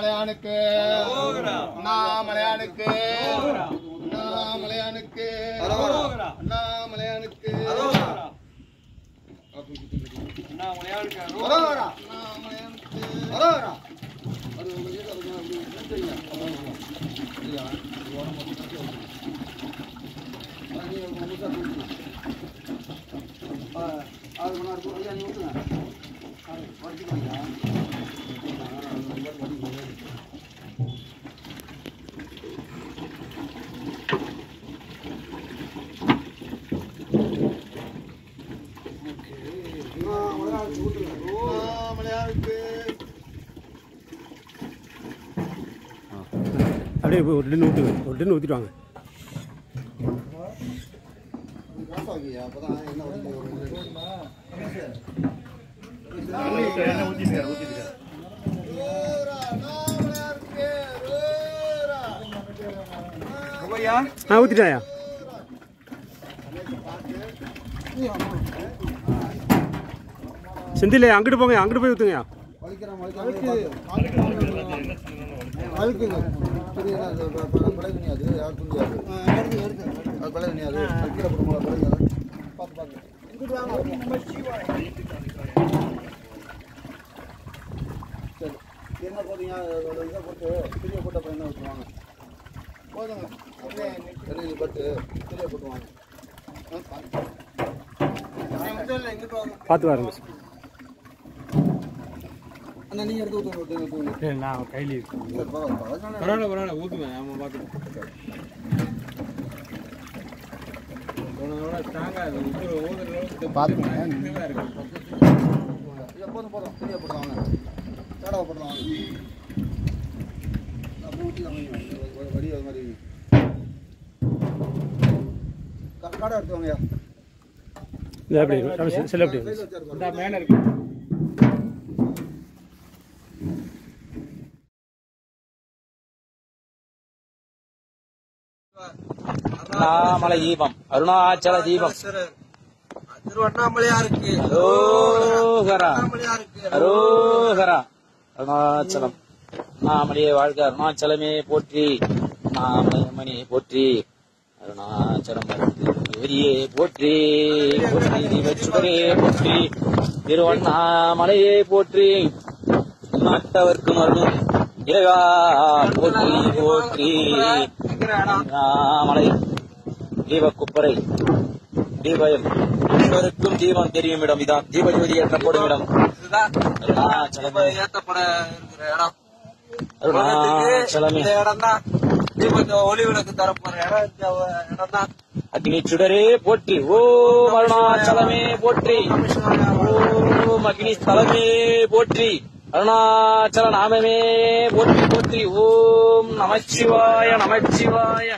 அண்ணாமலையானுக்கு அண்ணாமலையானுக்கு அண்ணாமலையானுக்கு அண்ணாமலையானுக்கு அப்படியே ஒரு டின்னு ஊற்றுங்க, ஒரு டின்னு ஊற்றிட்டு வாங்க. ஊற்றிட்டாயா? செந்தில் அங்கிட்டு போங்க, அங்கிட்டு போய் ஊற்றுங்கயா. என்ன போட்டீங்க இதை போட்டு பெரிய போட்ட என்ன ஊற்றுவாங்க போதுங்க பெரிய போட்டு பெரிய போட்டுவாங்க பார்த்து வாருங்க. அண்ணா நீங்கள் எடுத்து ஊற்றுங்க. நான் கையில் பரவாயில்ல ஊற்றுவேன். நம்ம பார்த்துக்கோங்க. போதும் போதும் பெரிய போடுவாங்க காடாவை போடுவாங்க வடி அது மாதிரி காடை எடுத்துவாங்கய்யா. அப்படி செல்ல அப்படி மேலே இருக்கு. அண்ணாமலை தீபம், அருணாச்சல தீபம், திருவண்ணாமலையாருக்கு அரோகரா அரோகரா. அருணாச்சலம் அண்ணாமலையே வாழ்க, அருணாச்சலமே போற்றி, அண்ணாமலையம்மனே போற்றி, அருணாச்சலம் வெறியே போற்றி, போற்றி தீபச்சுடரே போற்றி, திருவண்ணாமலையே போற்றி, நாட்டவர்க்கு மருளும் இறைவா போற்றி போற்றி. அண்ணாமலை தீபக்குப்பரை தீபயம் இருவருக்கும் தீபம் தெரியும் இடம் இதான். தீபஜோதி ஏற்றப்படும் இடம் ஏற்றப்பட இருக்கிற இடம். அருணாச்சலமே. இடம் தான் தீபத்தை ஒளி விளக்கு தரப்போற இடம் தான். அக்னி சுடரே போற்றி, ஓம் அருணாச்சலமே போற்றி, ஓம் அக்னி ஸ்தலமே போற்றி, அருணாச்சல நாமமே போற்றி போற்றி. ஓம் நமச்சிவாய நமச்சிவாய.